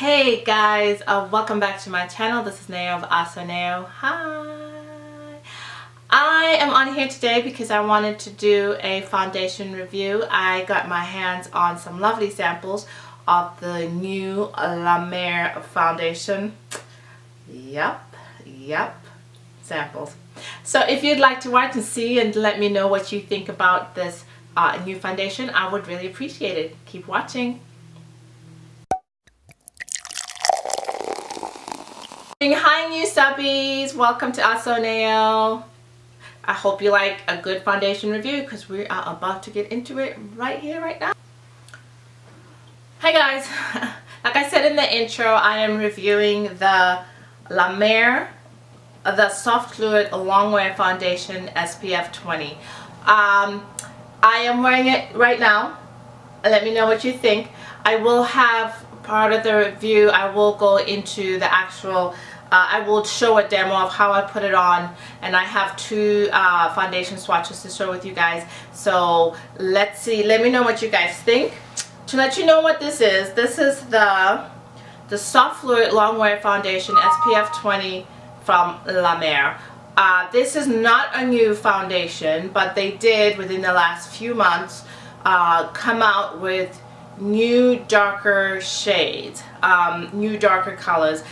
Hey guys, welcome back to my channel. This is Neo of Ahhhsoneo. Hi. I am on here today because I wanted to do a foundation review. I got my hands on some lovely samples of the new La Mer foundation. Yep, samples. So if you'd like to watch and see and let me know what you think about this new foundation, I would really appreciate it. Keep watching. Hi new subbies, welcome to Ahhhsoneo. I hope you like a good foundation review because we are about to get into it right here, right now. Hi guys, like I said in the intro, I am reviewing the La Mer, the Soft Fluid Longwear Foundation SPF 20. I am wearing it right now. Let me know what you think. I will have part of the review, I will go into the actual I will show a demo of how I put it on, and I have two foundation swatches to share with you guys. So let's see, let me know what you guys think. To let you know what this is the Soft Fluid Longwear Foundation SPF 20 from La Mer. This is not a new foundation, but they did within the last few months come out with new darker shades, new darker colors.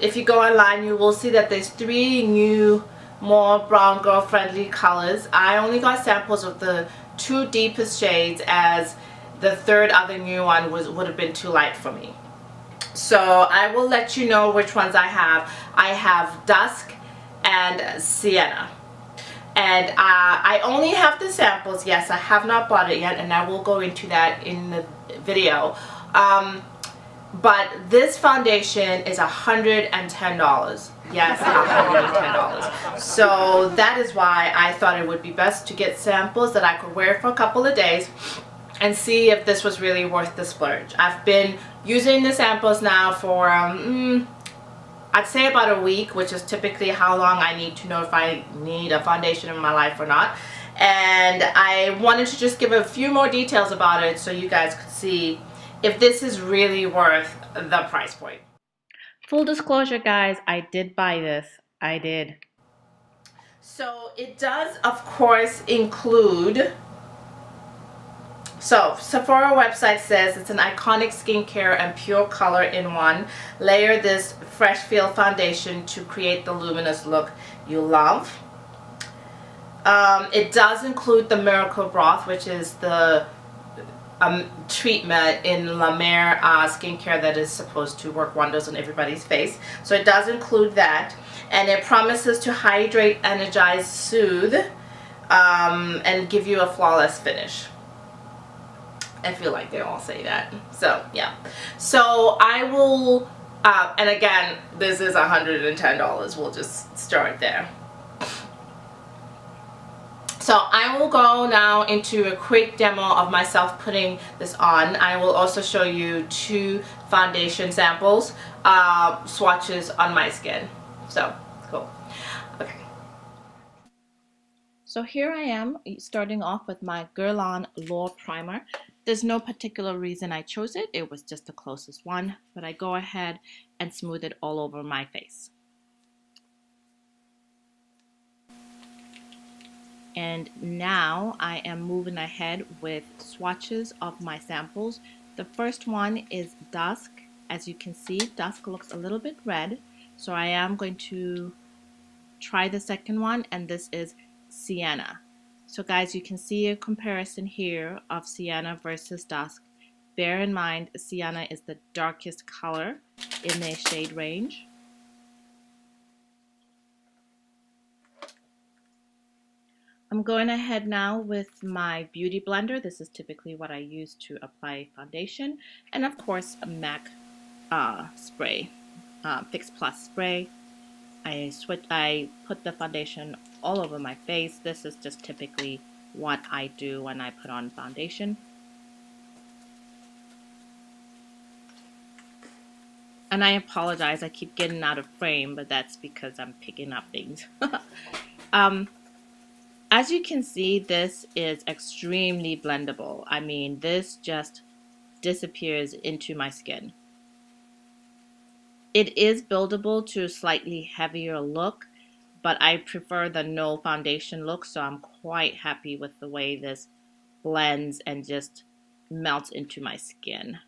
If you go online, you will see that there's three new, more brown girl friendly colors. I only got samples of the two deepest shades, as the third other new one would have been too light for me. So I will let you know which ones I have. I have Dusk and Sienna. And I only have the samples. Yes, I have not bought it yet, and I will go into that in the video. But this foundation is $110. Yes, $110. So that is why I thought it would be best to get samples that I could wear for a couple of days and see if this was really worth the splurge. I've been using the samples now for I'd say about a week, which is typically how long I need to know if I need a foundation in my life or not. And I wanted to just give a few more details about it so you guys could see if this is really worth the price point. Full disclosure guys, I did buy this. I did. So it does of course include, so Sephora website says it's an iconic skincare and pure color in one. Layer this fresh feel foundation to create the luminous look you love. It does include the Miracle Broth, which is the treatment in La Mer skincare that is supposed to work wonders on everybody's face. So it does include that, and it promises to hydrate, energize, soothe, and give you a flawless finish. I feel like they all say that. So yeah, so I will and again, this is $110. We'll just start there. So I will go now into a quick demo of myself putting this on. I will also show you two foundation samples, swatches on my skin. So cool. Okay. So here I am starting off with my Guerlain L'Or Primer. There's no particular reason I chose it. It was just the closest one, but I go ahead and smooth it all over my face. And now I am moving ahead with swatches of my samples. The first one is Dusk. As you can see, Dusk looks a little bit red, so I am going to try the second one, and this is Sienna. So guys, you can see a comparison here of Sienna versus Dusk. Bear in mind, Sienna is the darkest color in their shade range. I'm going ahead now with my beauty blender. This is typically what I use to apply foundation, and of course a MAC spray, Fix Plus spray. I put the foundation all over my face. This is just typically what I do when I put on foundation. And I apologize, I keep getting out of frame, but that's because I'm picking up things. As you can see, this is extremely blendable. I mean, this just disappears into my skin. It is buildable to a slightly heavier look, but I prefer the no foundation look, so I'm quite happy with the way this blends and just melts into my skin.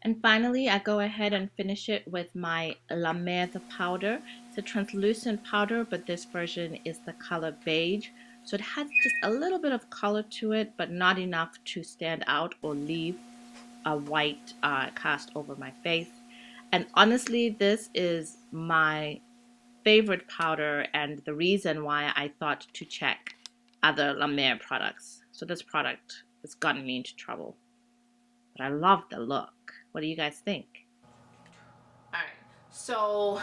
And finally, I go ahead and finish it with my La Mer the powder. It's a translucent powder, but this version is the color beige. So it has just a little bit of color to it, but not enough to stand out or leave a white cast over my face. And honestly, this is my favorite powder and the reason why I thought to check other La Mer products. So this product has gotten me into trouble. But I love the look. What do you guys think? Alright, so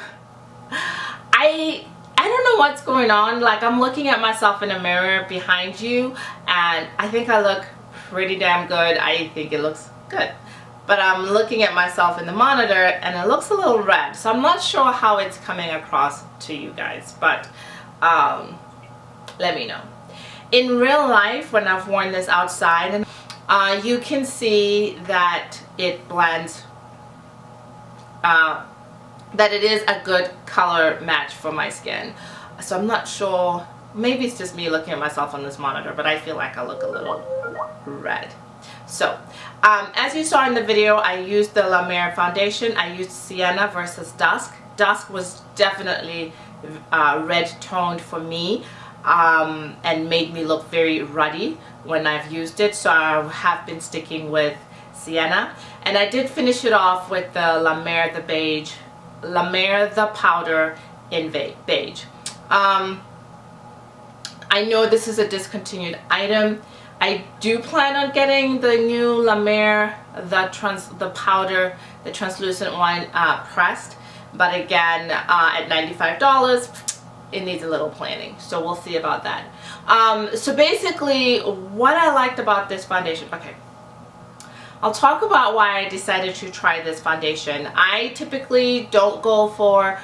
I don't know what's going on. Like, I'm looking at myself in a mirror behind you and I think I look pretty damn good. I think it looks good. But I'm looking at myself in the monitor and it looks a little red. So I'm not sure how it's coming across to you guys, but let me know. In real life, when I've worn this outside, you can see that it blends, that it is a good color match for my skin. So I'm not sure, maybe it's just me looking at myself on this monitor, but I feel like I look a little red. So, as you saw in the video, I used the La Mer foundation. I used Sienna versus Dusk. Dusk was definitely red toned for me and made me look very ruddy when I've used it. So I have been sticking with Sienna. And I did finish it off with the La Mer the beige, La Mer the powder in beige. I know this is a discontinued item. I do plan on getting the new La Mer, the powder, the translucent one pressed, but again at $95 it needs a little planning, so we'll see about that. So basically what I liked about this foundation, okay, I'll talk about why I decided to try this foundation. I typically don't go for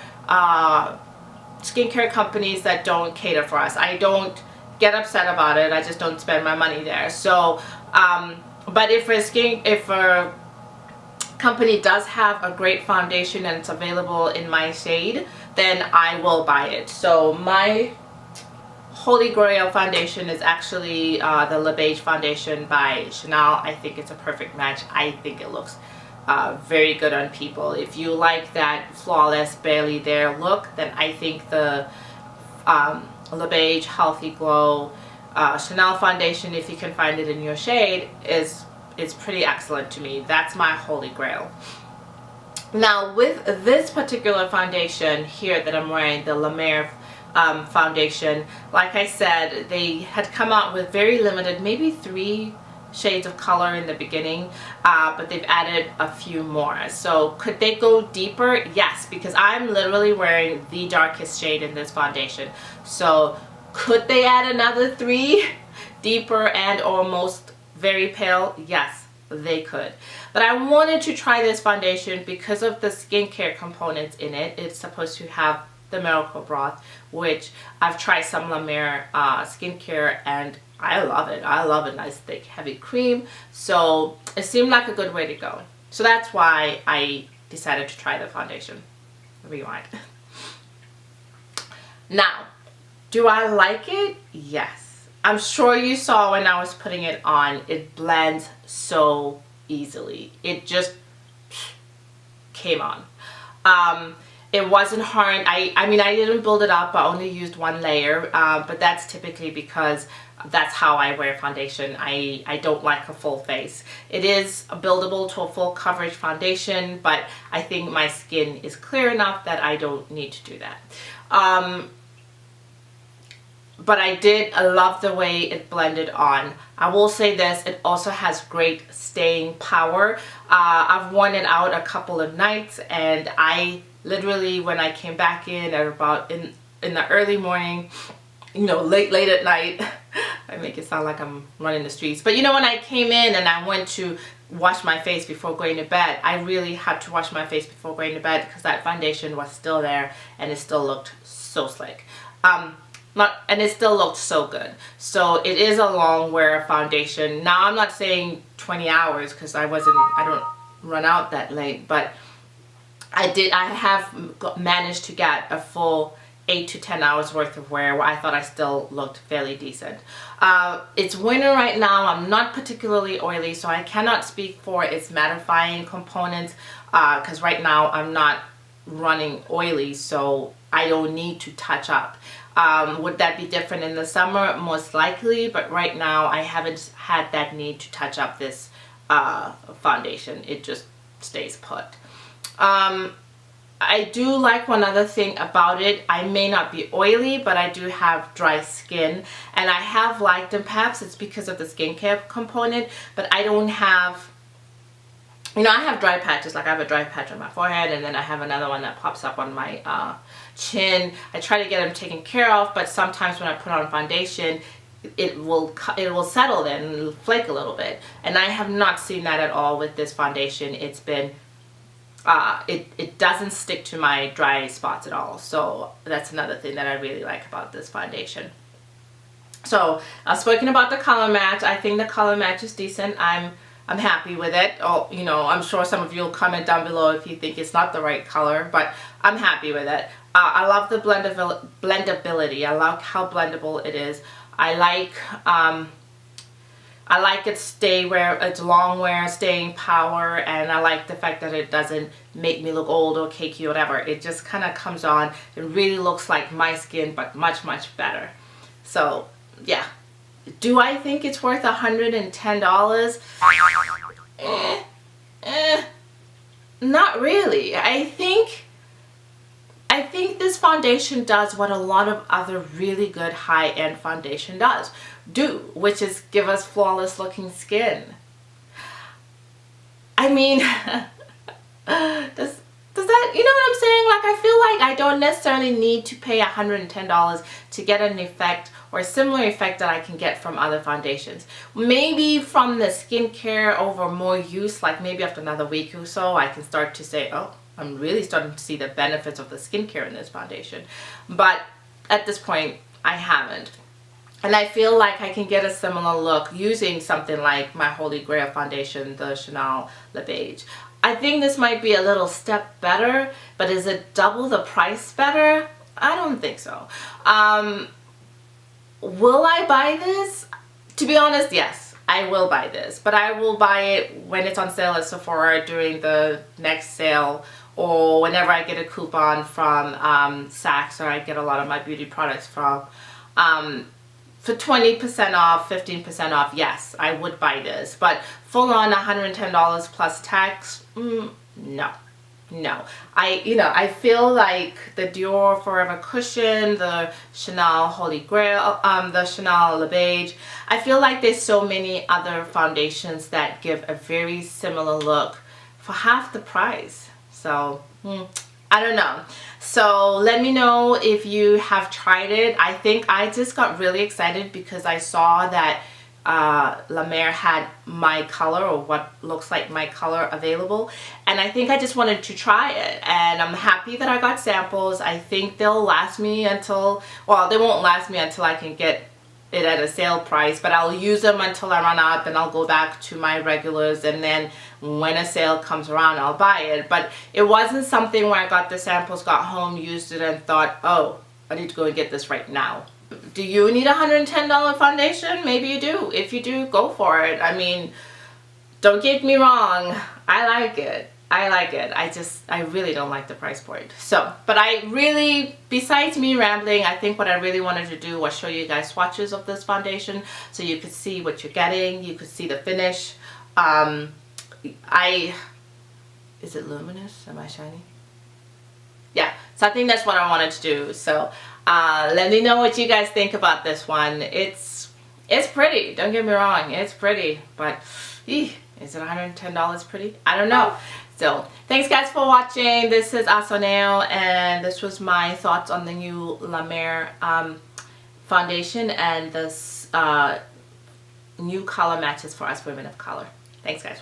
skincare companies that don't cater for us. I don't get upset about it. I just don't spend my money there. So, but if a company does have a great foundation and it's available in my shade, then I will buy it. So my holy grail foundation is actually the Lepage foundation by Chanel. I think it's a perfect match. I think it looks very good on people. If you like that flawless, barely there look, then I think the Lepage Healthy Glow Chanel foundation, if you can find it in your shade, is pretty excellent to me. That's my holy grail. Now with this particular foundation here that I'm wearing, the La Mer foundation, like I said, they had come out with very limited, maybe 3 shades of color in the beginning, but they've added a few more. So could they go deeper? Yes, because I'm literally wearing the darkest shade in this foundation. So could they add another 3 deeper and almost very pale? Yes, they could. But I wanted to try this foundation because of the skincare components in it. It's supposed to have the miracle broth, which I've tried some La Mer skincare and I love it. I love a nice thick heavy cream, so it seemed like a good way to go. So that's why I decided to try the foundation. Rewind. Now, do I like it? Yes. I'm sure you saw when I was putting it on, it blends so easily. It just came on. It wasn't hard. I mean, I didn't build it up. I only used 1 layer, but that's typically because that's how I wear foundation. I don't like a full face. It is buildable to a full coverage foundation, but I think my skin is clear enough that I don't need to do that. But I did love the way it blended on. I will say this, it also has great staying power. I've worn it out a couple of nights and I literally, when I came back in at about in the early morning, you know, late at night, I make it sound like I'm running the streets, but you know, when I came in and I went to wash my face before going to bed, I really had to wash my face before going to bed because that foundation was still there and it still looked so slick. and it still looked so good. So it is a long wear foundation. Now I'm not saying 20 hours because I don't run out that late, but I have managed to get a full 8 to 10 hours worth of wear where I thought I still looked fairly decent. It's winter right now. I'm not particularly oily, so I cannot speak for its mattifying components because right now I'm not running oily, so I don't need to touch up. Would that be different in the summer? Most likely, but right now I haven't had that need to touch up this foundation. It just stays put. I do like one other thing about it. I may not be oily, but I do have dry skin, and I have liked them. Perhaps it's because of the skincare component, but I don't have, you know, I have dry patches. Like I have a dry patch on my forehead, and then I have another one that pops up on my chin. I try to get them taken care of, but sometimes when I put on foundation, it will settle then and it'll flake a little bit, and I have not seen that at all with this foundation. It's been it doesn't stick to my dry spots at all, so that's another thing that I really like about this foundation. So I've spoken about the color match. I think the color match is decent. I'm happy with it. Oh, you know, I'm sure some of you will comment down below if you think it's not the right color, but I'm happy with it. I love the blendability. I like how blendable it is. I like it where it's long wear, staying power, and I like the fact that it doesn't make me look old or cakey or whatever. It just kind of comes on. It really looks like my skin, but much, much better. So, yeah. Do I think it's worth $110? Not really. I think this foundation does what a lot of other really good high-end foundation do, which is give us flawless looking skin. I mean, does that, you know what I'm saying? Like, I feel like I don't necessarily need to pay $110 to get an effect or a similar effect that I can get from other foundations. Maybe from the skincare over more use, like maybe after another week or so, I can start to say, oh, I'm really starting to see the benefits of the skincare in this foundation. But at this point, I haven't. And I feel like I can get a similar look using something like my Holy Grail foundation, the Chanel Lepage. I think this might be a little step better, but is it double the price better? I don't think so. Will I buy this? To be honest, yes, I will buy this. But I will buy it when it's on sale at Sephora during the next sale, or whenever I get a coupon from Saks, or I get a lot of my beauty products from. For 20% off, 15% off, yes, I would buy this. But full on $110 plus tax, no. I feel like the Dior Forever Cushion, the Chanel Holy Grail, the Chanel Lepage, I feel like there's so many other foundations that give a very similar look for half the price. So, I don't know. So let me know if you have tried it. I think I just got really excited because I saw that La Mer had my color, or what looks like my color, available, and I think I just wanted to try it, and I'm happy that I got samples. I think they'll last me until, well, they won't last me until I can get it at a sale price, but I'll use them until I run out, then I'll go back to my regulars, and then when a sale comes around, I'll buy it. But it wasn't something where I got the samples, got home, used it, and thought, oh, I need to go and get this right now. Do you need a $110 foundation? Maybe you do. If you do, go for it. I mean, don't get me wrong, I like it. I really don't like the price point. So, but I really, besides me rambling, I think what I really wanted to do was show you guys swatches of this foundation so you could see what you're getting, you could see the finish. Is it luminous? Am I shiny? Yeah, so I think that's what I wanted to do. So, let me know what you guys think about this one. It's pretty, don't get me wrong, it's pretty, but is it $110 pretty? I don't know. So, thanks guys for watching. This is Ahhhsoneo, and this was my thoughts on the new La Mer foundation and this new color matches for us women of color. Thanks guys.